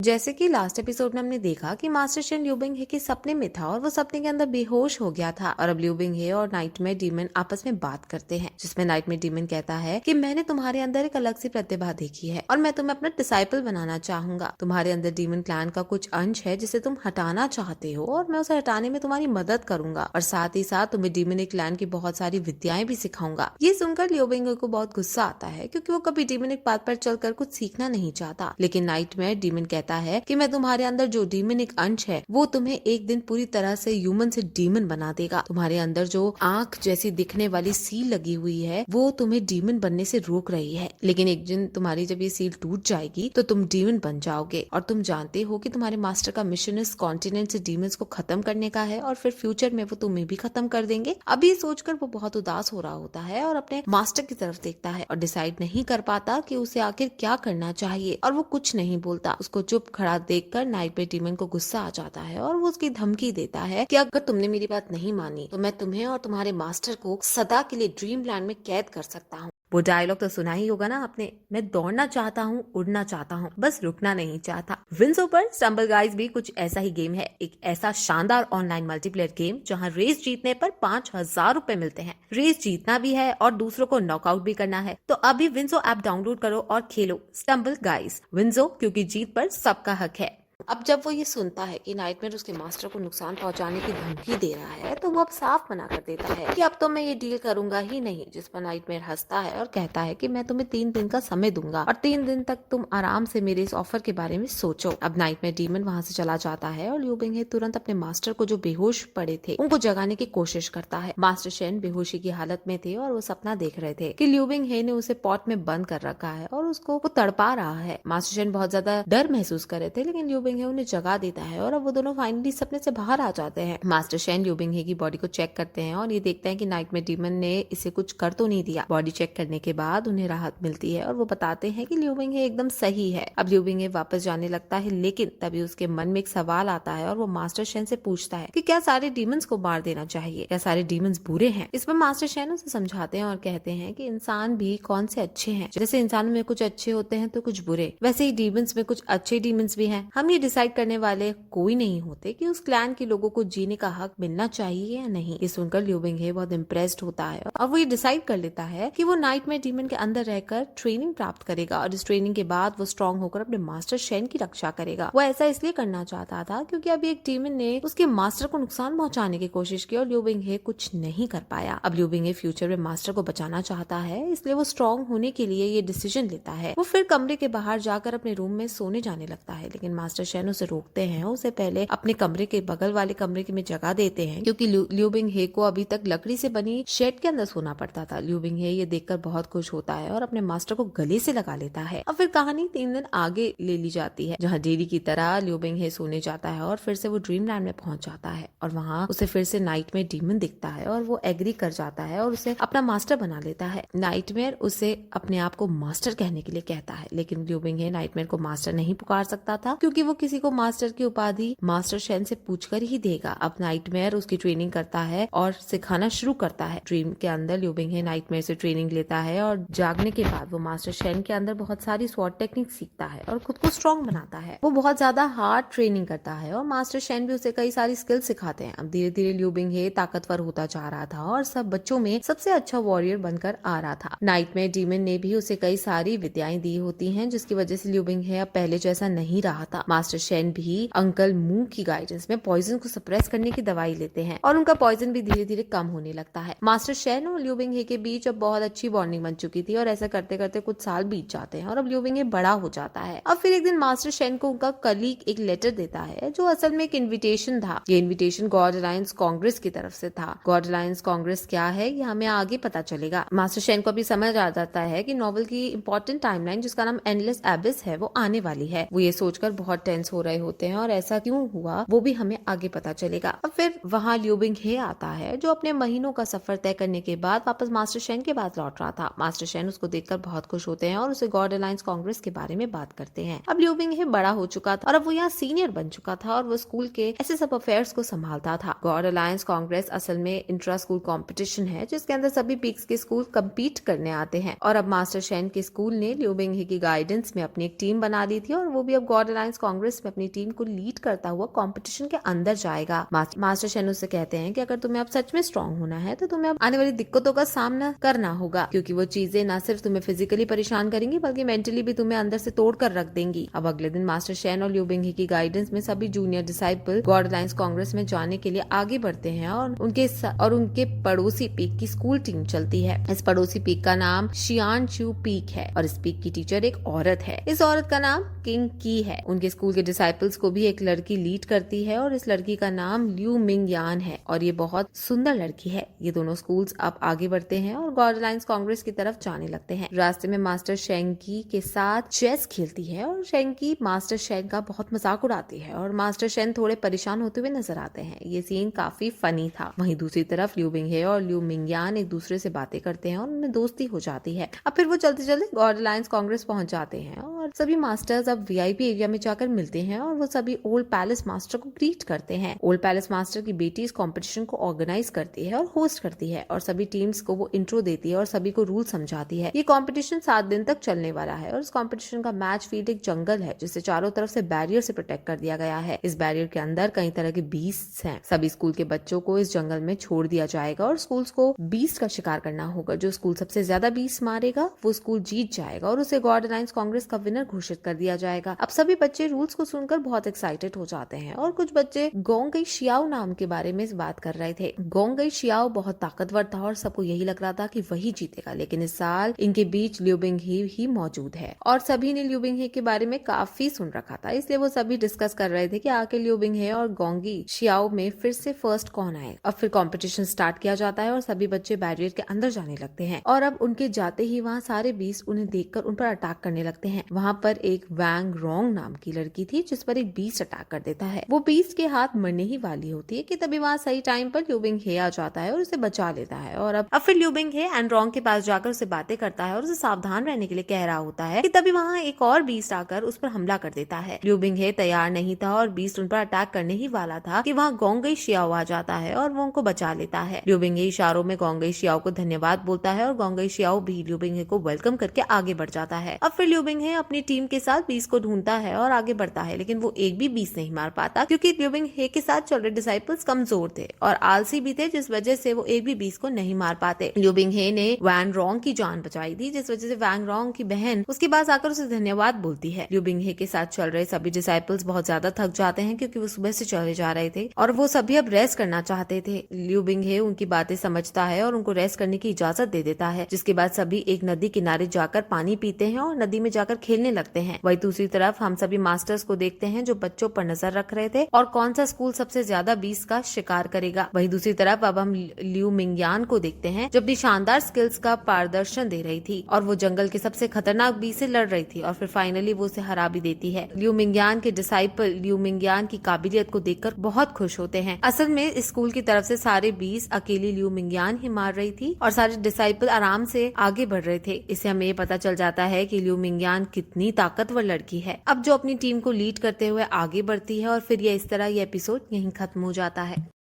जैसे कि last episode में हमने देखा कि मास्टर शेन लिu बिंगहे के सपने में था और वो सपने के अंदर बेहोश हो गया था और अब लिu बिंगहे और नाइटमेयर डीमन आपस में बात करते हैं, जिसमें नाइटमेयर डीमन कहता है कि मैंने तुम्हारे अंदर एक अलग सी प्रतिभा देखी है और मैं तुम्हें अपना डिसाइपल बनाना चाहूंगा। तुम्हारे अंदर डीमन क्लैन का कुछ अंश है जिसे तुम हटाना चाहते हो और मैं उसे हटाने में तुम्हारी मदद करूंगा और साथ ही साथ तुम्हें डीमन क्लैन की बहुत सारी विद्याएं भी सिखाऊंगा। ये सुनकर लिu बिंगहे को बहुत गुस्सा आता है क्योंकि वो कभी डीमन एक बात पर चलकर कुछ सीखना नहीं चाहता, लेकिन नाइटमेयर डीमन कहता है कि मैं तुम्हारे अंदर जो डीमनिक अंश है वो तुम्हें एक दिन पूरी तरह से ह्यूमन से डीमन बना देगा। तुम्हारे अंदर जो आंख जैसी दिखने वाली सील लगी हुई है वो तुम्हें डीमन बनने से रोक रही है, लेकिन एक दिन तुम्हारी जब ये सील टूट जाएगी तो तुम डीमन बन जाओगे। और तुम जानते हो कि तुम्हारे मास्टर का मिशन इस कॉन्टिनेंट से डीमंस को खत्म करने का है और फिर फ्यूचर में वो तुम्हें भी खत्म कर देंगे। अभी सोचकर वो बहुत उदास हो रहा होता है और अपने मास्टर की तरफ देखता है और डिसाइड नहीं कर पाता कि उसे आखिर क्या करना चाहिए और वो कुछ नहीं बोलता। उसको चुप खड़ा देखकर नाइटमेयर डीमन को गुस्सा आ जाता है और वो उसकी धमकी देता है कि अगर तुमने मेरी बात नहीं मानी तो मैं तुम्हें और तुम्हारे मास्टर को सदा के लिए ड्रीमलैंड में कैद कर सकता हूँ। वो डायलॉग तो सुना ही होगा ना आपने, मैं दौड़ना चाहता हूँ, उड़ना चाहता हूँ, बस रुकना नहीं चाहता। विंसो पर स्टम्बल गाइज भी कुछ ऐसा ही गेम है, एक ऐसा शानदार ऑनलाइन मल्टीप्लेयर गेम जहाँ रेस जीतने पर 5,000 रुपए मिलते हैं। रेस जीतना भी है और दूसरों को नॉकआउट भी करना है, तो अभी विंसो ऐप डाउनलोड करो और खेलो स्टम्बल गाइज। विंसो, क्योंकि जीत पर सबका हक है। अब जब वो ये सुनता है कि नाइटमेयर उसके मास्टर को नुकसान पहुंचाने की धमकी दे रहा है तो वो अब साफ मना कर देता है कि अब तो मैं ये डील करूंगा ही नहीं, जिस पर नाइटमेयर हंसता है और कहता है कि मैं तुम्हें 3 दिन का समय दूंगा और 3 दिन तक तुम आराम से मेरे इस ऑफर के बारे में सोचो। अब नाइटमेयर डीमन वहां से चला जाता है और लिu बिंगहे तुरंत अपने मास्टर को जो बेहोश पड़े थे उनको जगाने की कोशिश करता है। मास्टर शेन बेहोशी की हालत में थे और वो सपना देख रहे थे कि लिu बिंगहे ने उसे पॉट में बंद कर रखा है और उसको वो तड़पा रहा है। मास्टर शेन बहुत ज्यादा डर महसूस कर रहे थे, लेकिन लिu बिंगहे उन्हें जगा देता है और अब वो दोनों फाइनली सपने से बाहर आ जाते हैं। मास्टर शेन लिu बिंगहे की बॉडी को चेक करते हैं और ये देखते हैं कि नाइटमेयर डीमन ने इसे कुछ कर तो नहीं दिया। बॉडी चेक करने के बाद उन्हें राहत मिलती है और वो बताते हैं कि लिu बिंगहे एकदम सही है। अब लिu बिंगहे वापस जाने लगता है, लेकिन तभी उसके मन में एक सवाल आता है और वो मास्टर शेन से पूछता है कि क्या सारे डीमंस को मार देना चाहिए, क्या सारे डीमंस बुरे हैं। इस पर मास्टर शेन उसे समझाते हैं और कहते हैं कि इंसान भी कौन से अच्छे हैं, जैसे इंसानों में कुछ अच्छे होते हैं तो कुछ बुरे, वैसे ही डीमंस में कुछ अच्छे डीमंस भी हैं। हम ये डिसाइड करने वाले कोई नहीं होते कि उस क्लैन के लोगों को जीने का हक मिलना चाहिए या नहीं। ये सुनकर लिu बिंगहे बहुत इम्प्रेस्ड होता है और वो ये डिसाइड कर लेता है कि वो नाइटमेयर डीमन के अंदर रहकर ट्रेनिंग प्राप्त करेगा और इस ट्रेनिंग के बाद वो स्ट्रॉन्ग होकर अपने मास्टर शेन की रक्षा करेगा। वो ऐसा इसलिए करना चाहता था क्योंकि अभी एक डीमन ने उसके मास्टर को नुकसान पहुंचाने की कोशिश की और लिu बिंगहे कुछ नहीं कर पाया। अब लिu बिंगहे फ्यूचर में मास्टर को बचाना चाहता है, इसलिए वो स्ट्रॉन्ग होने के लिए ये डिसीजन लेता है। वो फिर कमरे के बाहर जाकर अपने रूम में सोने जाने लगता है, लेकिन मास्टर शेन उसे रोकते हैं, उसे पहले अपने कमरे के बगल वाले कमरे में जगह देते हैं क्योंकि लिu बिंगहे को अभी तक लकड़ी से बनी शेड के अंदर सोना पड़ता था। लिu बिंगहे ये देखकर बहुत खुश होता है और अपने मास्टर को गले से लगा लेता है। अब फिर कहानी 3 दिन आगे ले ली जाती है, जहाँ डेली की तरह लिu बिंगहे सोने जाता है और फिर से वो ड्रीमलैंड में पहुंच जाता है और वहाँ उसे फिर से नाइटमेयर डीमन दिखता है और वो एग्री कर जाता है और उसे अपना मास्टर बना लेता है। नाइटमेयर उसे अपने आप को मास्टर कहने के लिए कहता है, लेकिन लिu बिंगहे नाइटमेयर को मास्टर नहीं पुकार सकता था क्योंकि वो किसी को मास्टर की उपाधि मास्टर शेन से पूछकर ही देगा। अब नाइटमेयर उसकी ट्रेनिंग करता है और सिखाना शुरू करता है। ड्रीम के अंदर लिu बिंगहे नाइटमेयर से ट्रेनिंग लेता है और जागने के बाद वो मास्टर शेन के अंदर बहुत सारी स्वॉर्ड टेक्निक सीखता है और खुद को स्ट्रॉन्ग बनाता है। वो बहुत ज्यादा हार्ड ट्रेनिंग करता है और मास्टर शेन भी उसे कई सारी स्किल सिखाते हैं। अब धीरे धीरे लिu बिंगहे ताकतवर होता जा रहा था और सब बच्चों में सबसे अच्छा वॉरियर बनकर आ रहा था। नाइटमेयर डीमन ने भी उसे कई सारी विद्याएं दी होती हैं, जिसकी वजह से लिu बिंगहे अब पहले जैसा नहीं रहा था। मास्टर शेन भी अंकल मू की गाइडेंस में पॉइजन को सप्रेस करने की दवाई लेते हैं और उनका पॉइजन भी धीरे धीरे कम होने लगता है। मास्टर शेन और लिu बिंगहे के बीच अब बहुत अच्छी बॉन्डिंग बन चुकी थी और ऐसा करते करते कुछ साल बीत जाते हैं और अब लिu बिंगहे बड़ा हो जाता है। अब फिर एक दिन मास्टर शेन को उनका कलीग एक लेटर देता है जो असल में एक इन्विटेशन था। ये इन्विटेशन गॉड अलायंस कांग्रेस की तरफ से था। गॉड अलायंस कांग्रेस क्या है ये हमें आगे पता चलेगा। मास्टर शेन को अभी समझ आ जाता है कि नॉवल की इंपॉर्टेंट टाइमलाइन जिसका नाम एंडलेस एबिस है वो आने वाली है। वो ये सोचकर बहुत टेंस हो रहे होते हैं और ऐसा क्यों हुआ वो भी हमें आगे पता चलेगा। अब फिर वहाँ लिu बिंगहे आता है जो अपने महीनों का सफर तय करने के बाद वापस मास्टर शेन के पास लौट रहा था। मास्टर शेन उसको देखकर बहुत खुश होते हैं और उसे गॉड अलायंस कांग्रेस के बारे में बात करते हैं। अब लिu बिंगहे बड़ा हो चुका था और अब वो यहाँ सीनियर बन चुका था और वो स्कूल के ऐसे सब अफेयर्स को संभालता था। गॉड अलायंस कांग्रेस असल में इंट्रा स्कूल कॉम्पिटिशन है जिसके अंदर सभी पीक्स के स्कूल कम्पीट करने आते हैं और अब मास्टर शेन के स्कूल ने लिu बिंगहे की गाइडेंस में अपनी एक टीम बना ली थी और वो भी अब गॉड अलायंस कांग्रेस कांग्रेस में अपनी टीम को लीड करता हुआ कंपटीशन के अंदर जाएगा। मास्टर शेन उससे कहते हैं कि अगर तुम्हें अब सच में स्ट्रांग होना है तो तुम्हें अब आने वाली दिक्कतों का सामना करना होगा, क्योंकि वो चीजें न सिर्फ तुम्हें फिजिकली परेशान करेंगी बल्कि मेंटली भी तुम्हें अंदर से तोड़ कर रख देंगी। अब अगले दिन मास्टर शेन और लियू बिंगहे की गाइडेंस में सभी junior disciple God alliance Congress में जाने के लिए आगे बढ़ते हैं और उनके पड़ोसी पीक की स्कूल टीम चलती है। इस पड़ोसी पीक का नाम शियान चू पीक है और इस पीक की टीचर एक औरत है। इस औरत का नाम किंग की है। उनके स्कूल के डिसाइपल्स को भी एक लड़की लीड करती है और इस लड़की का नाम लियू मिंग यान है और ये बहुत सुंदर लड़की है। ये दोनों स्कूल्स अब आगे बढ़ते हैं और गॉड अलायंस कांग्रेस की तरफ जाने लगते हैं। रास्ते में मास्टर शेंकी के साथ चेस खेलती है और शेंकी मास्टर शेन का बहुत मजाक उड़ाती है और मास्टर शेन थोड़े परेशान होते हुए नजर आते हैं। ये सीन काफी फनी था। वहीं दूसरी तरफ लियू बिंगहे और लियू मिंगयान एक दूसरे से बातें करते हैं और उनमें दोस्ती हो जाती है। अब फिर वो चलते चलते गॉड अलायंस कांग्रेस पहुंच जाते हैं और सभी मास्टर्स अब वीआईपी एरिया में जाकर मिलते हैं और वो सभी ओल्ड पैलेस मास्टर को ग्रीट करते हैं। ओल्ड पैलेस मास्टर की बेटी इस कॉम्पिटिशन को ऑर्गेनाइज करती है और होस्ट करती है और सभी टीम्स को वो इंट्रो देती है और सभी को रूल समझाती है। ये कॉम्पिटिशन 7 दिन तक चलने वाला है और इस कॉम्पिटिशन का मैच फील्ड एक जंगल है जिसे चारों तरफ से बैरियर से प्रोटेक्ट कर दिया गया है। इस बैरियर के अंदर कई तरह के बीस्ट्स हैं। सभी स्कूल के बच्चों को इस जंगल में छोड़ दिया जाएगा और स्कूल्स को बीस्ट का शिकार करना होगा। जो स्कूल सबसे ज्यादा बीस्ट मारेगा वो स्कूल जीत जाएगा और उसे गॉड अलायंस कांग्रेस का विनर घोषित कर दिया जाएगा। अब सभी बच्चे रूल्स को सुनकर बहुत एक्साइटेड हो जाते हैं और कुछ बच्चे गोंगई शियाओ नाम के बारे में बात कर रहे थे। गोंगई शियाओ बहुत ताकतवर था और सबको यही लग रहा था कि वही जीतेगा, लेकिन इस साल इनके बीच लियू बिंगहे ही मौजूद है और सभी ने लियू बिंगहे के बारे में काफी सुन रखा था, इसलिए वो सभी डिस्कस कर रहे थे कि आखिर लियू बिंगहे और गोंगी शियाओ में फिर से फर्स्ट कौन आए। अब फिर कंपटीशन स्टार्ट किया जाता है और सभी बच्चे बैरियर के अंदर जाने लगते हैं और अब उनके जाते ही वहाँ सारे बीस्ट उन्हें देखकर उन पर अटैक करने लगते हैं। वहाँ पर एक वैंग रोंग नाम की लड़की थी जिस पर एक बीस्ट अटैक कर देता है। वो बीस्ट के हाथ मरने ही वाली होती है कि तभी वहाँ सही टाइम पर लियू बिंगहे आ जाता है और उसे बचा लेता है और अब फिर लियू बिंगहे एंड रोंग के पास जाकर उसे बातें करता है और उसे सावधान रहने के लिए कह रहा होता है कि तभी वहाँ एक और बीस्ट आकर उस पर हमला कर देता है। लियू बिंगहे तैयार नहीं था और बीस्ट उन पर अटैक करने ही वाला था कि वहाँ गोंगई शियाओ आ जाता है और वो उनको बचा लेता है। लियू बिंगहे इशारों में गोंगई शियाओ को धन्यवाद बोलता है और गोंगई शियाओ भी लियू बिंगहे को वेलकम करके आगे बढ़ जाता है। अब फिर लियू बिंगहे अपनी टीम के साथ बीस्ट को ढूंढता है और आगे बढ़ता है, लेकिन वो एक भी बीस्ट नहीं मार पाता क्योंकि लियू बिंगहे के साथ चल रहे डिसाइपल्स कमजोर थे और आलसी भी थे, जिस वजह से वो एक भी बीस्ट को नहीं मार पाते। लियू बिंगहे ने वैंग रोंग की जान बचाई थी, जिस वजह से वैंग रोंग की बहन उसके पास आकर उसे धन्यवाद बोलती है। लियू बिंगहे के साथ चल रहे सभी डिसाइपल्स बहुत ज्यादा थक जाते हैं क्योंकि वो सुबह से चले जा रहे थे और वो सभी अब रेस्ट करना चाहते थे। लियू बिंगहे उनकी बातें समझता है और उनको रेस्ट करने की इजाजत दे देता है, जिसके बाद सभी एक नदी किनारे जाकर पानी पीते हैं और नदी में जाकर खेलने लगते हैं। वही दूसरी तरफ हम सभी मास्टर्स को देखते हैं जो बच्चों पर नजर रख रहे थे और कौन सा स्कूल सबसे ज्यादा बीस्ट का शिकार करेगा। वही दूसरी तरफ अब हम लियू मिंगयान को देखते हैं जो अपनी शानदार स्किल्स का प्रदर्शन दे रही थी और वो जंगल के सबसे खतरनाक बीस्ट से लड़ रही थी और फिर फाइनली वो उसे हरा भी देती है। लियू मिंगयान के डिसाइपल लियू मिंगयान की काबिलियत को देखकर बहुत खुश होते हैं। असल में स्कूल की तरफ से सारे बीस्ट अकेली लियू मिंगयान ही मार रही थी और सारे डिसाइपल आराम से आगे बढ़ रहे थे। इससे हमें ये पता चल जाता है कि लियू मिंगयान कितनी ताकतवर लड़की है, अब जो अपनी टीम को लीड करते हुए आगे बढ़ती है और फिर ये इस तरह ये एपिसोड यहीं खत्म हो जाता है।